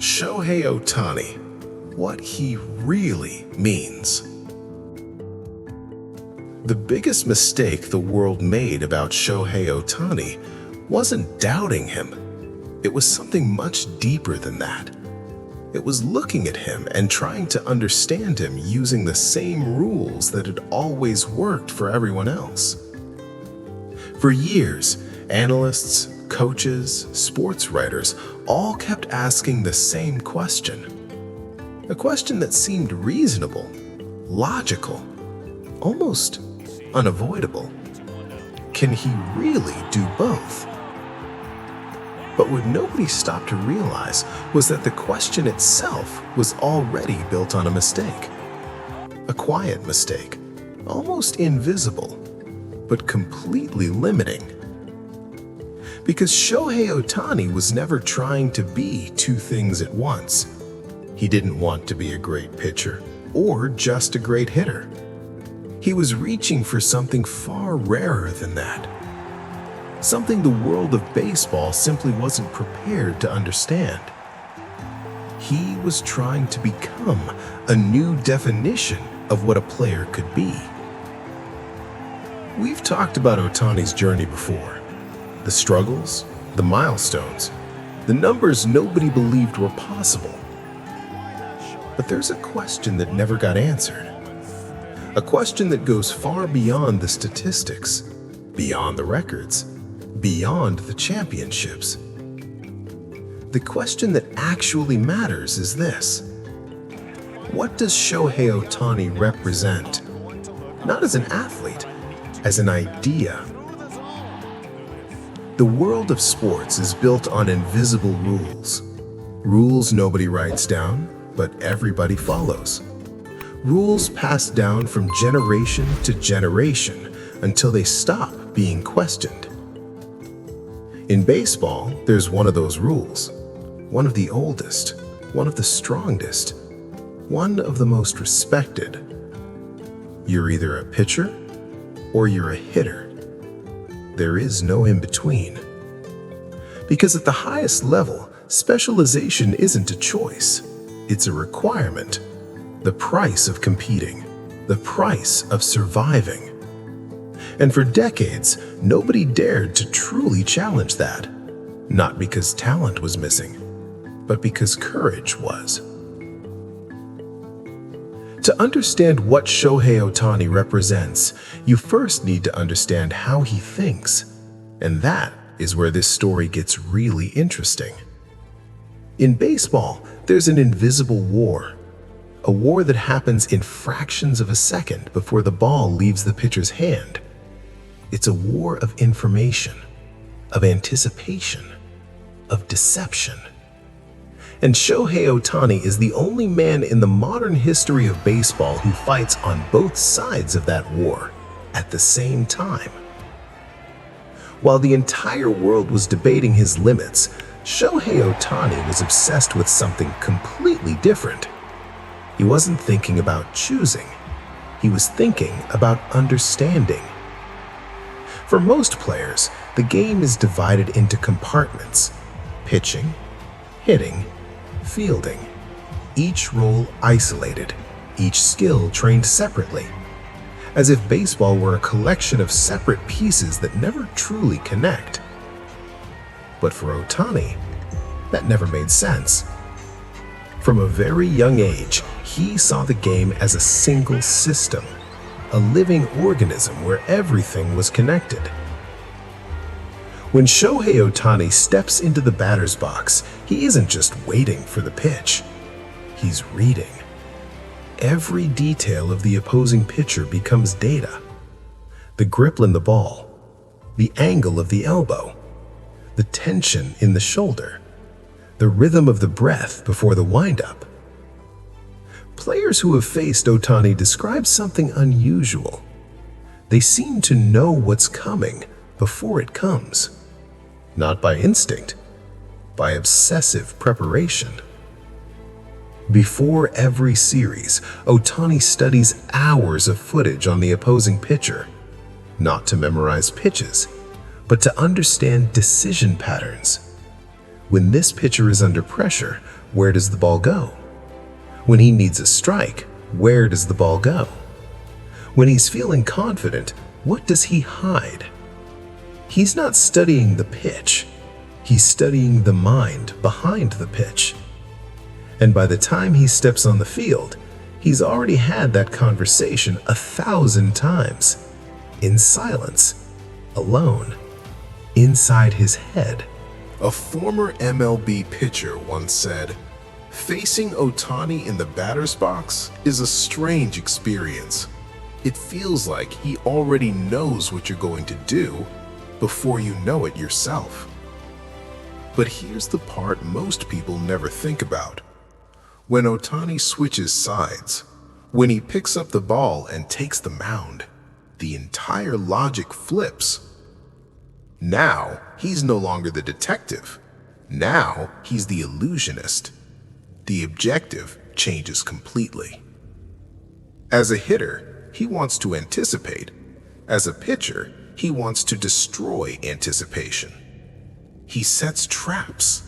Shohei Ohtani, what he really means. The biggest mistake the world made about Shohei Ohtani wasn't doubting him. It was something much deeper than that. It was looking at him and trying to understand him using the same rules that had always worked for everyone else. For years, analysts, coaches, sports writers all kept asking the same question. A question that seemed reasonable, logical, almost unavoidable. Can he really do both? But what nobody stopped to realize was that the question itself was already built on a mistake. A quiet mistake, almost invisible, but completely limiting. Because Shohei Ohtani was never trying to be two things at once. He didn't want to be a great pitcher or just a great hitter. He was reaching for something far rarer than that. Something the world of baseball simply wasn't prepared to understand. He was trying to become a new definition of what a player could be. We've talked about Ohtani's journey before. The struggles, the milestones, the numbers nobody believed were possible. But there's a question that never got answered. A question that goes far beyond the statistics, beyond the records, beyond the championships. The question that actually matters is this: what does Shohei Ohtani represent? Not as an athlete, as an idea. The world of sports is built on invisible rules. Rules nobody writes down, but everybody follows. Rules passed down from generation to generation until they stop being questioned. In baseball, there's one of those rules, one of the oldest, one of the strongest, one of the most respected. You're either a pitcher or you're a hitter. There is no in between. Because at the highest level, specialization isn't a choice, it's a requirement. The price of competing, the price of surviving. And for decades, nobody dared to truly challenge that. Not because talent was missing, but because courage was. To understand what Shohei Ohtani represents, you first need to understand how he thinks. And that is where this story gets really interesting. In baseball, there's an invisible war. A war that happens in fractions of a second before the ball leaves the pitcher's hand. It's a war of information, of anticipation, of deception. And Shohei Ohtani is the only man in the modern history of baseball who fights on both sides of that war at the same time. While the entire world was debating his limits, Shohei Ohtani was obsessed with something completely different. He wasn't thinking about choosing. He was thinking about understanding. For most players, the game is divided into compartments: pitching, hitting, fielding. Each role isolated, each skill trained separately, as if baseball were a collection of separate pieces that never truly connect. But for Ohtani, that never made sense. From a very young age, he saw the game as a single system, a living organism where everything was connected. When Shohei Ohtani steps into the batter's box, he isn't just waiting for the pitch. He's reading. Every detail of the opposing pitcher becomes data. The grip on the ball, the angle of the elbow, the tension in the shoulder, the rhythm of the breath before the windup. Players who have faced Ohtani describe something unusual. They seem to know what's coming before it comes. Not by instinct, by obsessive preparation. Before every series, Ohtani studies hours of footage on the opposing pitcher, not to memorize pitches, but to understand decision patterns. When this pitcher is under pressure, where does the ball go? When he needs a strike, where does the ball go? When he's feeling confident, what does he hide? He's not studying the pitch. He's studying the mind behind the pitch. And by the time he steps on the field, he's already had that conversation 1,000 times, in silence, alone, inside his head. A former MLB pitcher once said, "Facing Ohtani in the batter's box is a strange experience. It feels like he already knows what you're going to do before you know it yourself." But here's the part most people never think about. When Ohtani switches sides, when he picks up the ball and takes the mound, the entire logic flips. Now, he's no longer the detective. Now, he's the illusionist. The objective changes completely. As a hitter, he wants to anticipate. As a pitcher, he wants to destroy anticipation. He sets traps.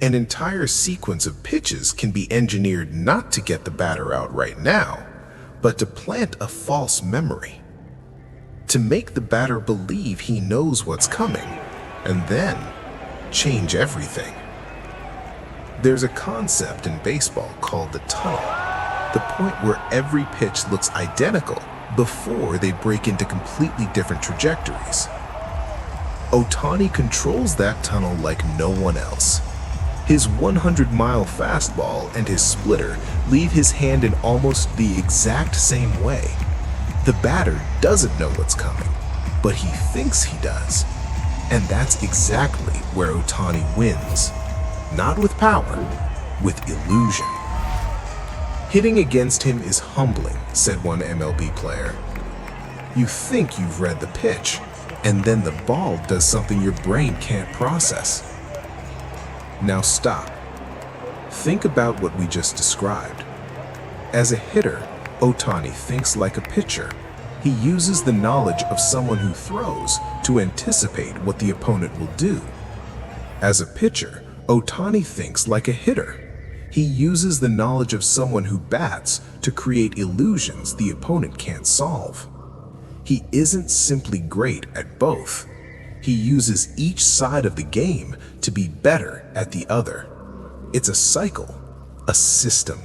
An entire sequence of pitches can be engineered not to get the batter out right now, but to plant a false memory. To make the batter believe he knows what's coming, and then change everything. There's a concept in baseball called the tunnel, the point where every pitch looks identical before they break into completely different trajectories. Ohtani controls that tunnel like no one else. His 100-mile fastball and his splitter leave his hand in almost the exact same way. The batter doesn't know what's coming, but he thinks he does. And that's exactly where Ohtani wins. Not with power, with illusion. "Hitting against him is humbling," said one MLB player. You think you've read the pitch, and then the ball does something your brain can't process. Now stop. Think about what we just described. As a hitter, Ohtani thinks like a pitcher. He uses the knowledge of someone who throws to anticipate what the opponent will do. As a pitcher, Ohtani thinks like a hitter. He uses the knowledge of someone who bats to create illusions the opponent can't solve. He isn't simply great at both. He uses each side of the game to be better at the other. It's a cycle, a system,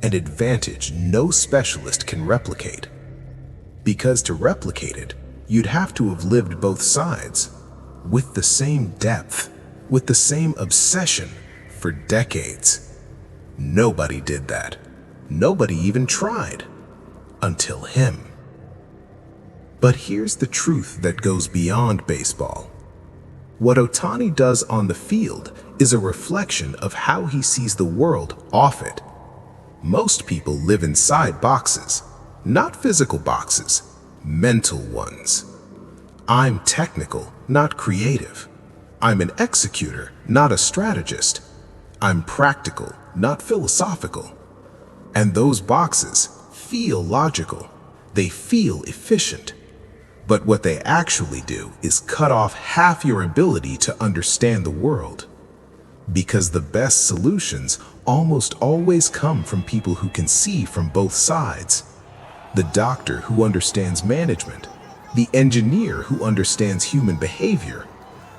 an advantage no specialist can replicate. Because to replicate it, you'd have to have lived both sides, with the same depth, with the same obsession for decades. Nobody did that. Nobody even tried. Until him. But here's the truth that goes beyond baseball. What Ohtani does on the field is a reflection of how he sees the world off it. Most people live inside boxes, not physical boxes, mental ones. I'm technical, not creative. I'm an executor, not a strategist. I'm practical, not philosophical. And those boxes feel logical. They feel efficient. But what they actually do is cut off half your ability to understand the world. Because the best solutions almost always come from people who can see from both sides. The doctor who understands management, the engineer who understands human behavior,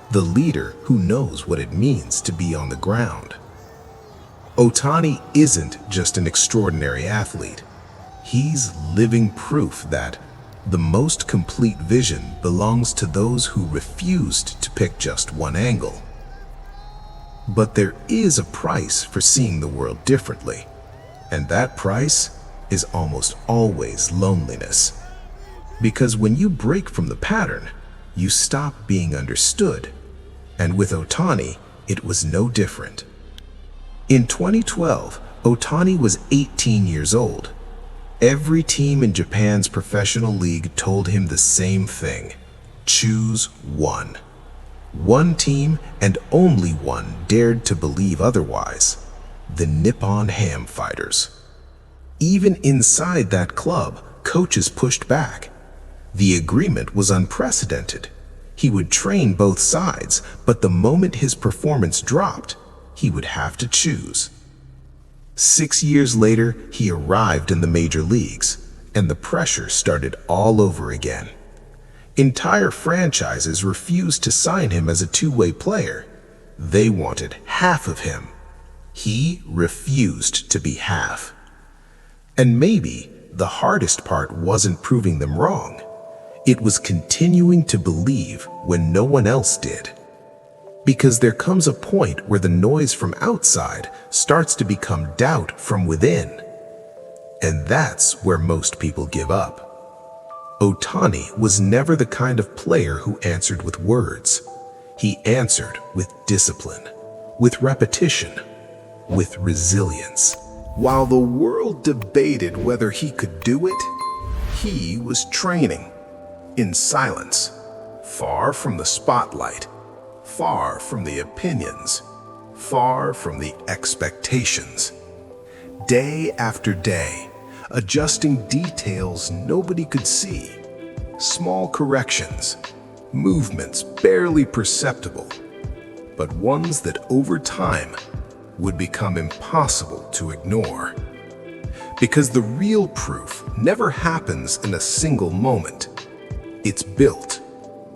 the leader who knows what it means to be on the ground. Ohtani isn't just an extraordinary athlete. He's living proof that the most complete vision belongs to those who refused to pick just one angle. But there is a price for seeing the world differently, and that price is almost always loneliness. Because when you break from the pattern, you stop being understood. And with Ohtani, it was no different. In 2012, Ohtani was 18 years old. Every team in Japan's professional league told him the same thing. Choose one. One team, and only one, dared to believe otherwise. The Nippon Ham Fighters. Even inside that club, coaches pushed back. The agreement was unprecedented. He would train both sides, but the moment his performance dropped, he would have to choose. 6 years later, he arrived in the major leagues, and the pressure started all over again. Entire franchises refused to sign him as a two-way player. They wanted half of him. He refused to be half. And maybe the hardest part wasn't proving them wrong. It was continuing to believe when no one else did. Because there comes a point where the noise from outside starts to become doubt from within. And that's where most people give up. Ohtani was never the kind of player who answered with words. He answered with discipline, with repetition, with resilience. While the world debated whether he could do it, he was training in silence, far from the spotlight, far from the opinions, far from the expectations. Day after day, adjusting details nobody could see, small corrections, movements barely perceptible, but ones that over time would become impossible to ignore. Because the real proof never happens in a single moment. It's built,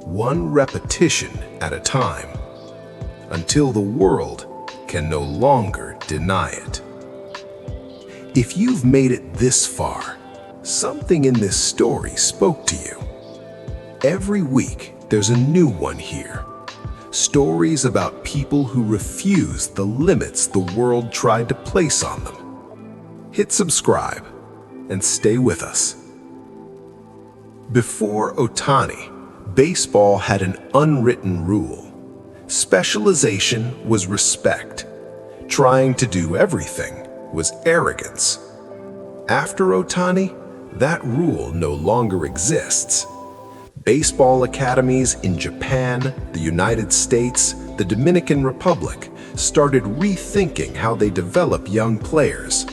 one repetition at a time, until the world can no longer deny it. If you've made it this far, something in this story spoke to you. Every week, there's a new one here. Stories about people who refused the limits the world tried to place on them. Hit subscribe and stay with us. Before Ohtani, baseball had an unwritten rule. Specialization was respect. Trying to do everything was arrogance. After Ohtani, that rule no longer exists. Baseball academies in Japan, the United States, the Dominican Republic started rethinking how they develop young players.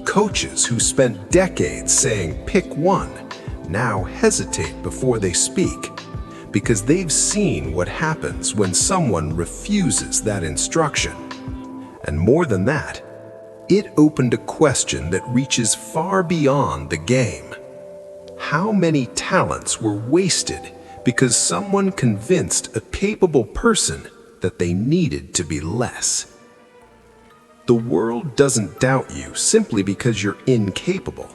Coaches who spent decades saying pick one now hesitate before they speak because they've seen what happens when someone refuses that instruction. And more than that, it opened a question that reaches far beyond the game. How many talents were wasted because someone convinced a capable person that they needed to be less? The world doesn't doubt you simply because you're incapable.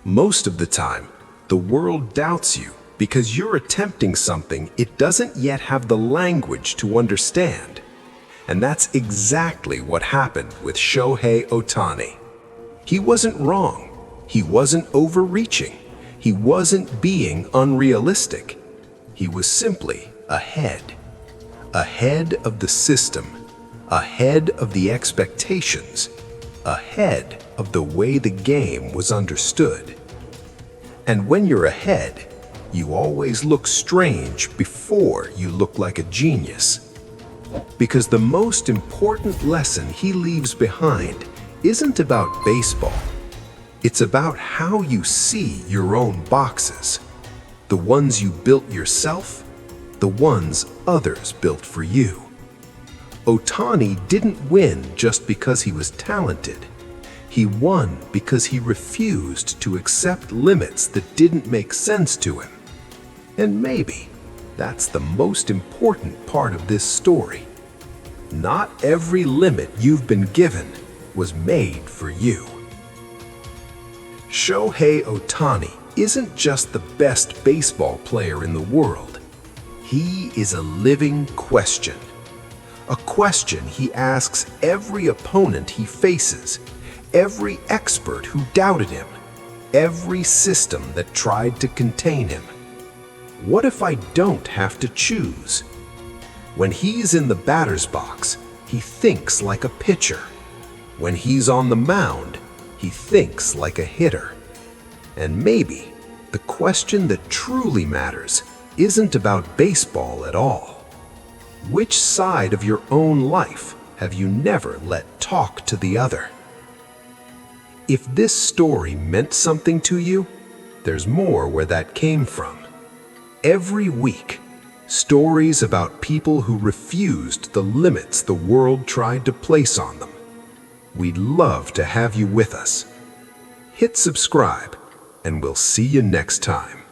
Most of the time, the world doubts you because you're attempting something it doesn't yet have the language to understand. And that's exactly what happened with Shohei Ohtani. He wasn't wrong. He wasn't overreaching. He wasn't being unrealistic. He was simply ahead. Ahead of the system. Ahead of the expectations. Ahead of the way the game was understood. And when you're ahead, you always look strange before you look like a genius. Because the most important lesson he leaves behind isn't about baseball. It's about how you see your own boxes. The ones you built yourself, the ones others built for you. Ohtani didn't win just because he was talented. He won because he refused to accept limits that didn't make sense to him. And maybe that's the most important part of this story. Not every limit you've been given was made for you. Shohei Ohtani isn't just the best baseball player in the world. He is a living question. A question he asks every opponent he faces, every expert who doubted him, every system that tried to contain him. What if I don't have to choose? When he's in the batter's box, he thinks like a pitcher. When he's on the mound, he thinks like a hitter. And maybe the question that truly matters isn't about baseball at all. Which side of your own life have you never let talk to the other? If this story meant something to you, there's more where that came from. Every week, stories about people who refused the limits the world tried to place on them. We'd love to have you with us. Hit subscribe, and we'll see you next time.